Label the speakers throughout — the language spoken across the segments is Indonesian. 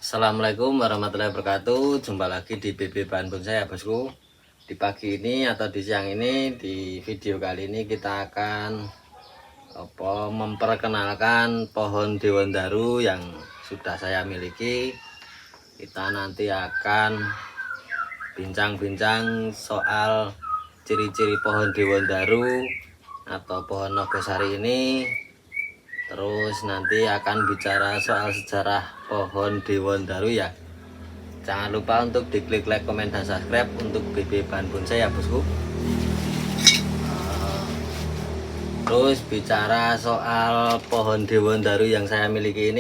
Speaker 1: Assalamualaikum warahmatullahi wabarakatuh. Jumpa lagi di BB Bahan Bonsai ya bosku. Di pagi ini atau di siang ini, di video kali ini kita akan memperkenalkan pohon dewandaru yang sudah saya miliki. Kita nanti akan bincang-bincang soal ciri-ciri pohon dewandaru atau pohon nogosari ini. Terus nanti akan bicara soal sejarah pohon dewandaru ya. Jangan lupa untuk diklik like, komen, dan subscribe untuk BB Bahan Bonsai ya bosku. Terus bicara soal pohon dewandaru yang saya miliki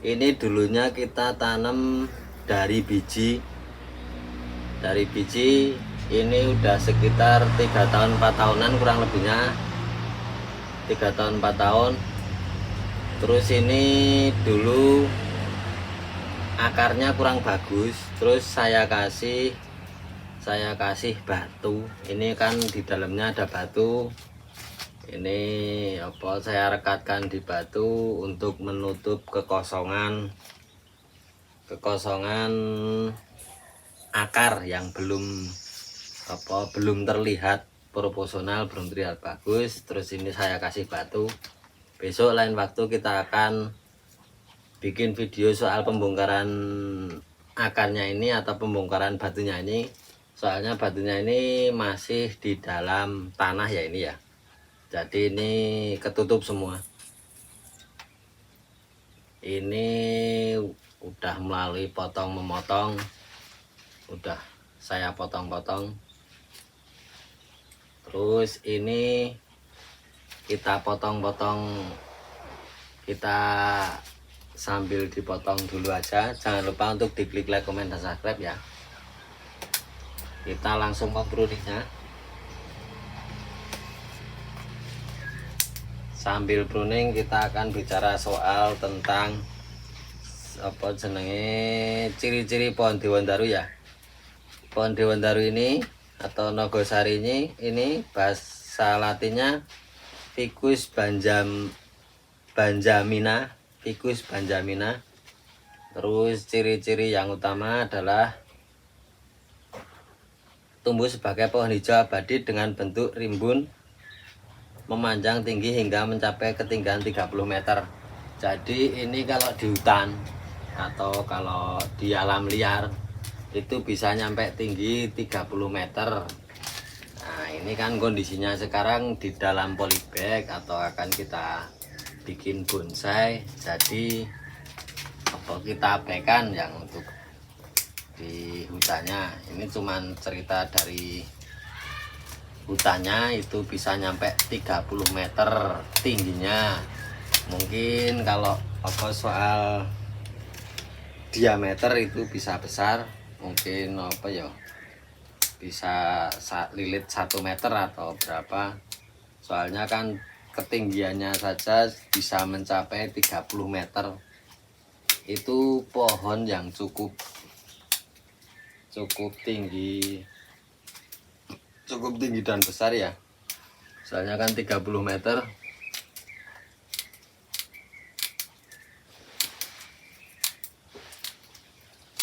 Speaker 1: ini dulunya kita tanam dari biji. Dari biji ini udah sekitar 3 tahun 4 tahunan kurang lebihnya. 3 tahun 4 tahun. Terus ini dulu akarnya kurang bagus, terus saya kasih batu. Ini kan di dalamnya ada batu. Ini saya rekatkan di batu untuk menutup kekosongan akar yang belum terlihat proporsional, belum terlihat bagus. Terus ini saya kasih batu. Besok lain waktu kita akan bikin video soal pembongkaran akarnya ini atau pembongkaran batunya ini. Soalnya batunya ini masih di dalam tanah ya ini ya. Jadi ini ketutup semua. Ini udah melalui potong memotong. Udah saya potong-potong. Terus ini kita potong-potong, kita sambil dipotong dulu aja. Jangan lupa untuk diklik like, komen, dan subscribe ya. Kita langsung mempruningnya. Sambil pruning kita akan bicara soal tentang ciri-ciri pohon dewandaru ya. Pohon dewandaru ini atau nogosari ini bahasa latinnya Ficus banjamina. Ficus banjamina. Terus ciri-ciri yang utama adalah tumbuh sebagai pohon hijau abadi dengan bentuk rimbun memanjang tinggi hingga mencapai ketinggian 30 meter. Jadi ini kalau di hutan atau kalau di alam liar itu bisa nyampe tinggi 30 meter. Nah ini kan kondisinya sekarang di dalam polybag atau akan kita bikin bonsai. Jadi kita abaikan yang untuk di hutannya. Ini cuman cerita dari hutannya, itu bisa nyampe 30 meter tingginya. Mungkin kalau soal diameter itu bisa besar, mungkin bisa lilit 1 meter atau berapa. Soalnya kan ketinggiannya saja bisa mencapai 30 meter. Itu pohon yang cukup tinggi dan besar ya. Soalnya kan 30 meter.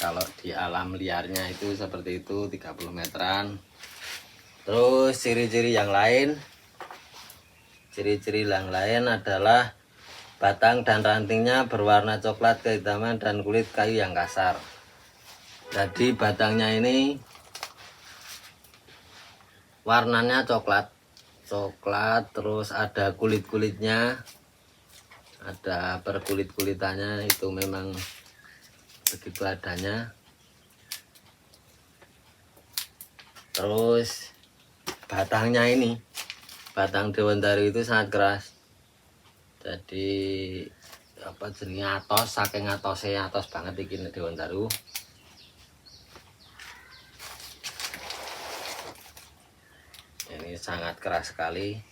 Speaker 1: Kalau di alam liarnya itu seperti itu 30 meteran. Terus ciri-ciri yang lain adalah batang dan rantingnya berwarna coklat kehitaman dan kulit kayu yang kasar. Jadi batangnya ini warnanya coklat, terus ada kulit-kulitnya, ada perkulit-kulitannya, itu memang begitu adanya. Terus batangnya ini, batang dewandaru itu sangat keras. Jadi jenis atos, saking atosnya, atos banget ini dewandaru. Ini sangat keras sekali.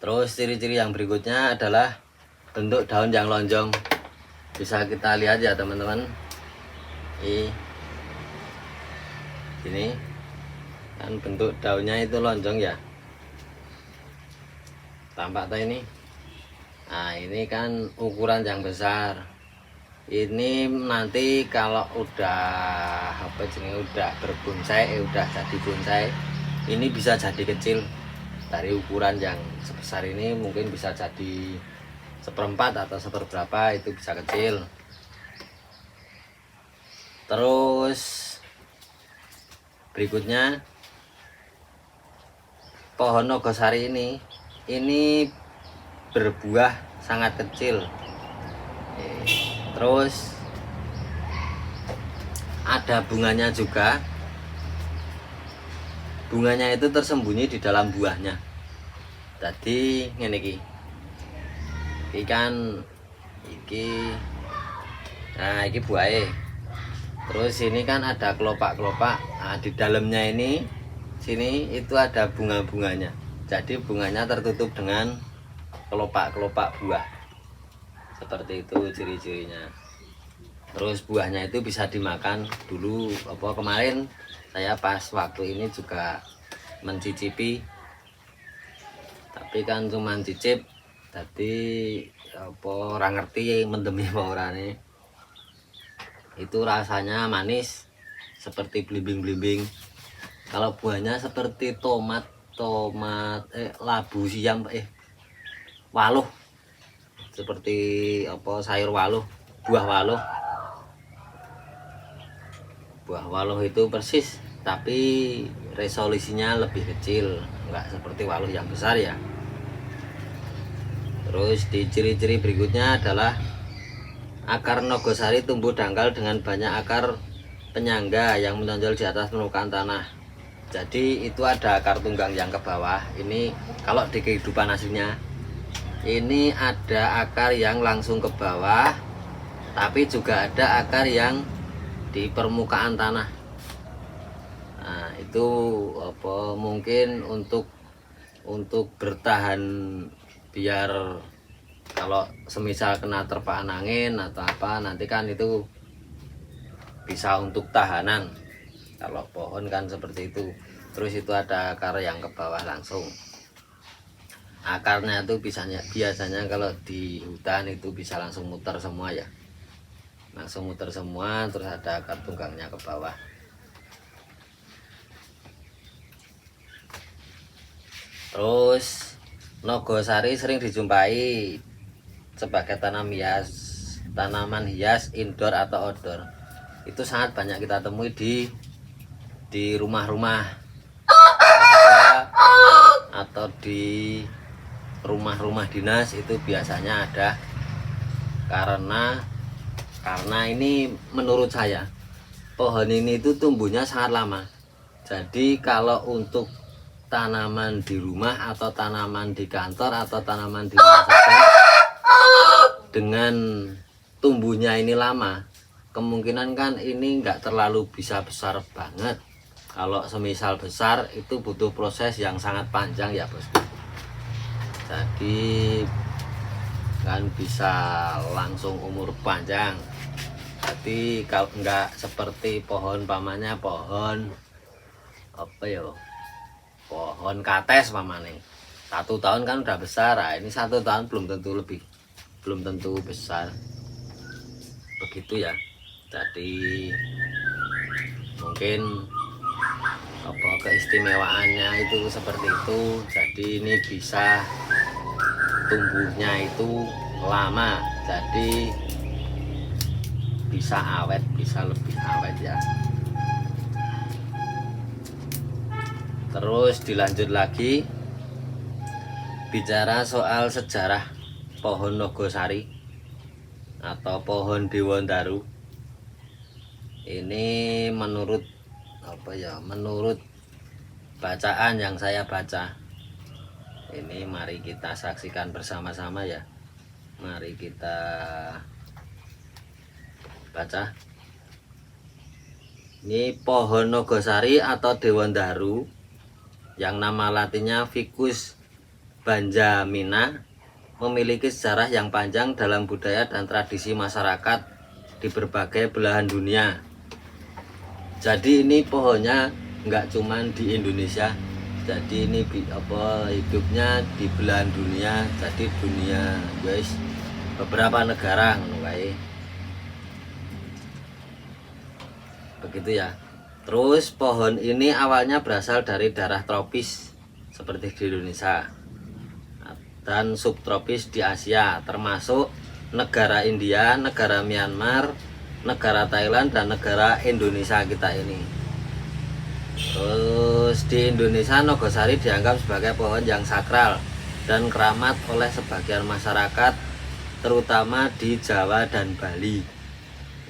Speaker 1: Terus ciri-ciri yang berikutnya adalah bentuk daun yang lonjong. Bisa kita lihat ya teman-teman. Ini kan bentuk daunnya itu lonjong ya. Tampak tak ini? Nah ini kan ukuran yang besar. Ini nanti kalau udah udah berbonsai, udah jadi bonsai, ini bisa jadi kecil. Dari ukuran yang sebesar ini mungkin bisa jadi seperempat atau seperberapa, itu bisa kecil. Terus berikutnya pohon nogosari ini berbuah sangat kecil. Terus ada bunganya juga. Bunganya itu tersembunyi di dalam buahnya. Jadi ngene iki. Nah, iki buahnya. Terus ini kan ada kelopak-kelopak. Nah, di dalamnya sini itu ada bunga-bunganya. Jadi bunganya tertutup dengan kelopak-kelopak buah. Seperti itu ciri-cirinya. Terus buahnya itu bisa dimakan. Dulu kemarin saya pas waktu ini juga mencicipi, tapi kan cuma cicip, jadi orang ngerti mendemi orane. Itu rasanya manis seperti belimbing-belimbing. Kalau buahnya seperti tomat labu siam, waluh, seperti sayur waluh, buah waluh itu persis, tapi resolusinya lebih kecil, enggak seperti waluh yang besar ya. Terus di ciri-ciri berikutnya adalah akar nogosari tumbuh dangkal dengan banyak akar penyangga yang menonjol di atas permukaan tanah. Jadi itu ada akar tunggang yang ke bawah. Ini kalau di kehidupan aslinya ini ada akar yang langsung ke bawah, tapi juga ada akar yang di permukaan tanah. Nah, itu mungkin untuk bertahan, biar kalau semisal kena terpaan angin atau apa, nanti kan itu bisa untuk tahanan. Kalau pohon kan seperti itu. Terus itu ada akar yang ke bawah langsung. Akarnya itu biasanya kalau di hutan itu bisa langsung muter semua ya. Langsung muter semua, terus ada akar tunggangnya ke bawah. Terus nogosari sering dijumpai sebagai tanaman hias indoor atau outdoor. Itu sangat banyak kita temui di rumah-rumah atau di rumah-rumah dinas, itu biasanya ada. Karena ini menurut saya pohon ini itu tumbuhnya sangat lama. Jadi kalau untuk tanaman di rumah atau tanaman di kantor atau tanaman di mana saja, dengan tumbuhnya ini lama, kemungkinan kan ini enggak terlalu bisa besar banget. Kalau semisal besar itu butuh proses yang sangat panjang ya bosku. Jadi kan bisa langsung umur panjang. Jadi kalau enggak seperti pohon pamannya, pohon pohon kates pamane. 1 tahun kan udah besar. Nah, ini 1 tahun belum tentu besar. Begitu ya. Jadi mungkin keistimewaannya itu seperti itu. Jadi ini bisa tumbuhnya itu lama, jadi bisa awet, bisa lebih awet ya. Terus dilanjut lagi bicara soal sejarah pohon nogosari atau pohon Dewandaru. Ini menurut menurut bacaan yang saya baca. Ini mari kita saksikan bersama-sama ya. Mari kita baca. Ini pohon nogosari atau Dewandaru yang nama latinnya Ficus benjamina memiliki sejarah yang panjang dalam budaya dan tradisi masyarakat di berbagai belahan dunia. Jadi ini pohonnya enggak cuman di Indonesia, jadi ini hidupnya di belahan dunia. Jadi dunia guys, beberapa negara. begitu ya. Terus pohon ini awalnya berasal dari daerah tropis seperti di Indonesia dan subtropis di Asia, termasuk negara India, negara Myanmar, negara Thailand, dan negara Indonesia kita ini. Terus di Indonesia Nogosari dianggap sebagai pohon yang sakral dan keramat oleh sebagian masyarakat, terutama di Jawa dan Bali.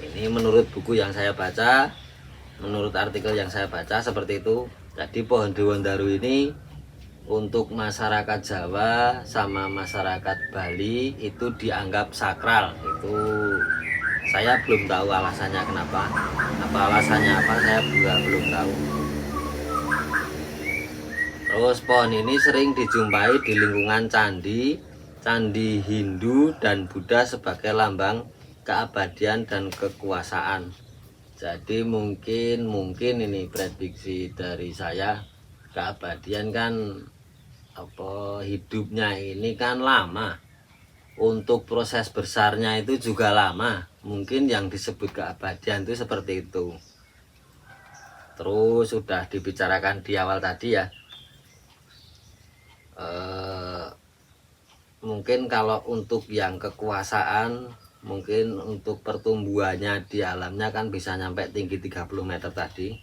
Speaker 1: Ini menurut buku yang saya baca, menurut artikel yang saya baca seperti itu. Jadi pohon Dewandaru ini untuk masyarakat Jawa sama masyarakat Bali itu dianggap sakral. Itu saya belum tahu alasannya kenapa. Apa alasannya apa saya juga belum tahu. Terus pohon ini sering dijumpai di lingkungan candi, candi Hindu dan Buddha sebagai lambang keabadian dan kekuasaan. Jadi mungkin ini prediksi dari saya, keabadian kan hidupnya ini kan lama, untuk proses besarnya itu juga lama, mungkin yang disebut keabadian itu seperti itu. Terus sudah dibicarakan di awal tadi ya, mungkin kalau untuk yang kekuasaan, mungkin untuk pertumbuhannya di alamnya kan bisa nyampe tinggi 30 meter tadi,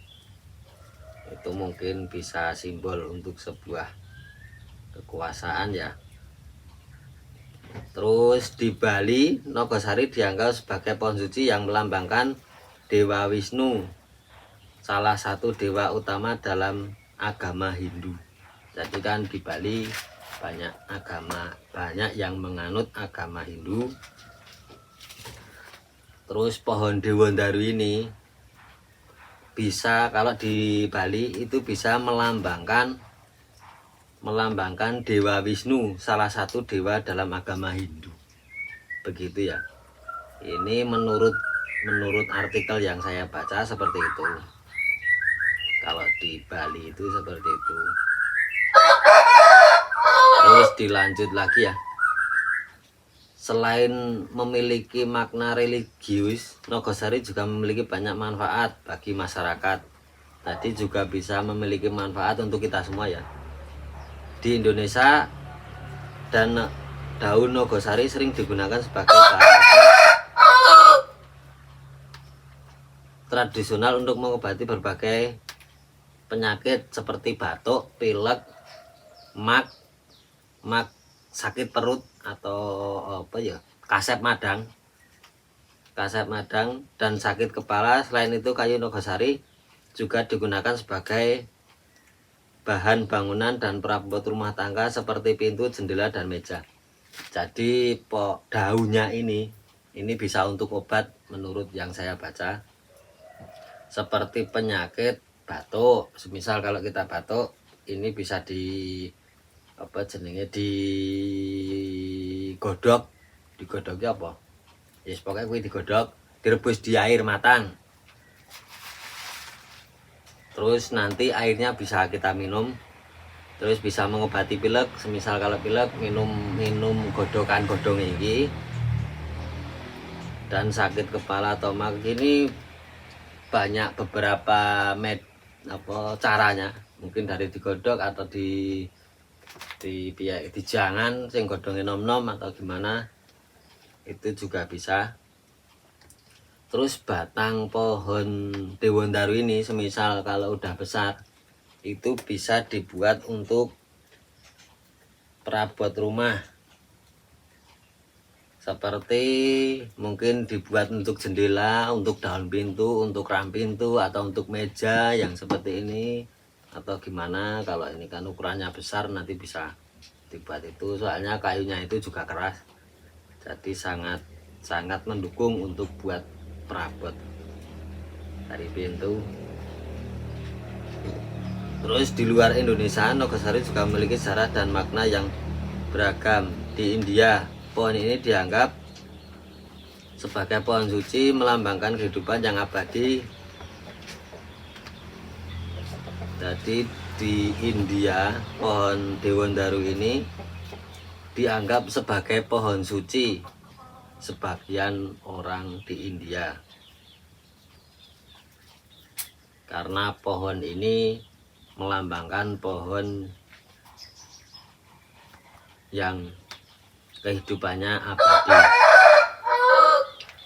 Speaker 1: itu mungkin bisa simbol untuk sebuah kekuasaan ya. Terus di Bali Nogosari dianggap sebagai pohon suci yang melambangkan Dewa Wisnu, salah satu dewa utama dalam agama Hindu. Jadi kan di Bali banyak yang menganut agama Hindu. Terus pohon Dewandaru ini bisa, kalau di Bali itu bisa melambangkan Dewa Wisnu, salah satu dewa dalam agama Hindu. Begitu ya. Ini menurut artikel yang saya baca seperti itu. Kalau di Bali itu seperti itu. Terus dilanjut lagi ya. Selain memiliki makna religius, Nogosari juga memiliki banyak manfaat bagi masyarakat. Tadi juga bisa memiliki manfaat untuk kita semua ya. Di Indonesia dan daun Nogosari sering digunakan sebagai bahan tradisional untuk mengobati berbagai penyakit seperti batuk, pilek, mak, sakit perut atau kasep madang dan sakit kepala. Selain itu kayu Nogosari juga digunakan sebagai bahan bangunan dan perabot rumah tangga seperti pintu, jendela, dan meja. Jadi daunnya ini bisa untuk obat menurut yang saya baca. Seperti penyakit batuk, semisal kalau kita batuk, ini bisa digodoknya apa? Yes, pokoknya kuwi digodok, direbus di air matang. Terus nanti airnya bisa kita minum. Terus bisa mengobati pilek, semisal kalau pilek minum godokan ini. Dan sakit kepala atau mak ini banyak beberapa caranya. Mungkin dari digodok atau jangan sing godongin nom-nom atau gimana, itu juga bisa. Terus batang pohon Dewandaru ini semisal kalau udah besar itu bisa dibuat untuk perabot rumah, seperti mungkin dibuat untuk jendela, untuk daun pintu, untuk ram pintu, atau untuk meja yang seperti ini, atau gimana. Kalau ini kan ukurannya besar, nanti bisa dibuat itu, soalnya kayunya itu juga keras, jadi sangat mendukung untuk buat perabot dari pintu. Terus di luar Indonesia, Nogosari juga memiliki sejarah dan makna yang beragam. Di India, pohon ini dianggap sebagai pohon suci melambangkan kehidupan yang abadi. Jadi di India, pohon Dewandaru ini dianggap sebagai pohon suci sebagian orang di India. karena pohon ini melambangkan pohon yang kehidupannya abadi.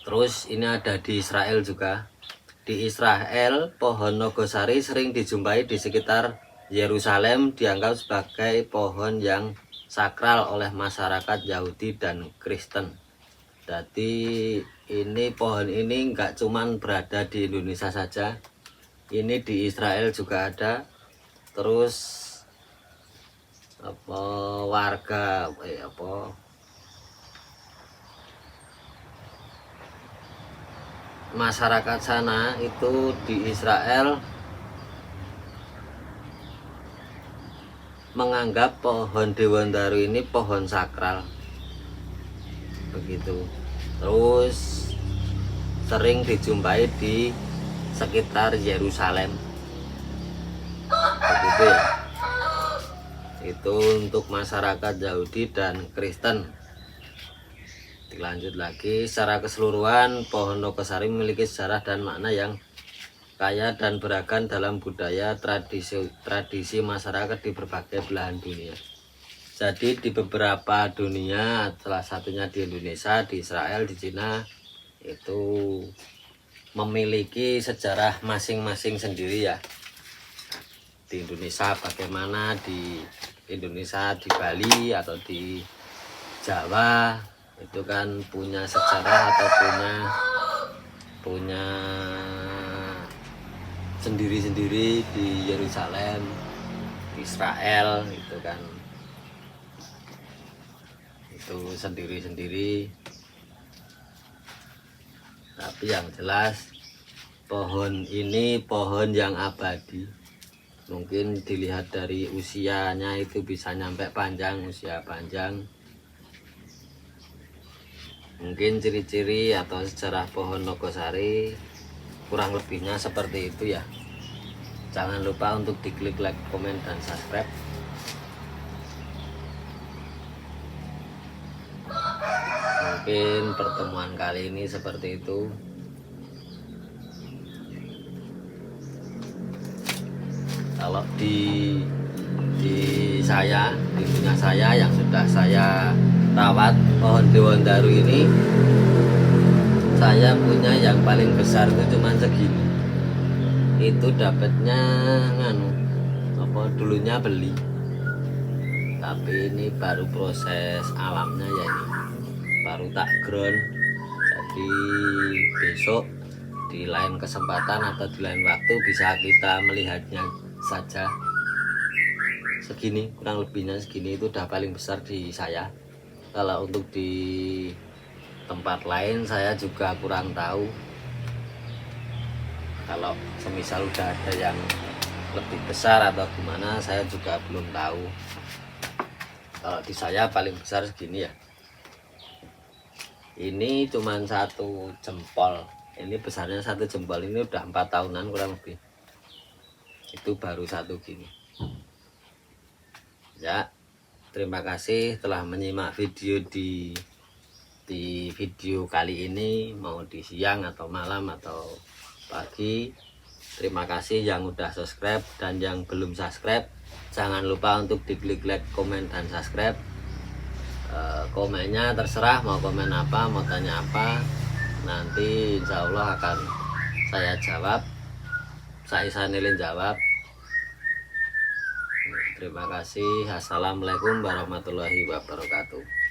Speaker 1: Terus ini ada di Israel juga. Di Israel, pohon nogosari sering dijumpai di sekitar Yerusalem, dianggap sebagai pohon yang sakral oleh masyarakat Yahudi dan Kristen. Jadi ini pohon ini enggak cuman berada di Indonesia saja, ini di Israel juga ada. Terus warga masyarakat sana itu di Israel menganggap pohon dewandaru ini pohon sakral begitu. Terus sering dijumpai di sekitar Yerusalem begitu ya. Itu untuk masyarakat Yahudi dan Kristen. Dilanjut lagi, secara keseluruhan pohon nogosari memiliki sejarah dan makna yang kaya dan beragam dalam budaya tradisi masyarakat di berbagai belahan dunia. Jadi di beberapa dunia, salah satunya di Indonesia, di Israel, di Cina, itu memiliki sejarah masing-masing sendiri ya. Di Indonesia bagaimana, di Indonesia, di Bali atau di Jawa itu kan punya sejarah atau punya sendiri-sendiri. Di Yerusalem, Israel itu kan itu sendiri-sendiri. Tapi yang jelas pohon ini pohon yang abadi. Mungkin dilihat dari usianya itu bisa nyampe panjang, usia panjang. Mungkin ciri-ciri atau sejarah pohon nogosari kurang lebihnya seperti itu ya. Jangan lupa untuk diklik like, komen, dan subscribe. Mungkin pertemuan kali ini seperti itu. Kalau di punya saya yang sudah saya rawat pohon dewandaru ini, saya punya yang paling besar itu cuma segini. Itu dapatnya dulunya beli, tapi ini baru proses alamnya ya, ini baru tak ground. Jadi besok di lain kesempatan atau di lain waktu bisa kita melihatnya saja. Segini, kurang lebihnya segini, itu udah paling besar di saya. Kalau untuk di tempat lain saya juga kurang tahu. Kalau semisal udah ada yang lebih besar atau gimana, saya juga belum tahu. Kalau di saya paling besar segini ya. Ini cuman 1 jempol. Ini besarnya 1 jempol. Ini udah 4 tahunan kurang lebih. Itu baru 1 gini. Ya, terima kasih telah menyimak video di video kali ini, mau di siang atau malam atau pagi. Terima kasih yang udah subscribe, dan yang belum subscribe jangan lupa untuk diklik like, komen, dan subscribe. Komennya terserah mau komen apa, mau tanya apa, nanti insya Allah akan saya jawab. Saya nilin jawab. Terima kasih. Assalamualaikum warahmatullahi wabarakatuh.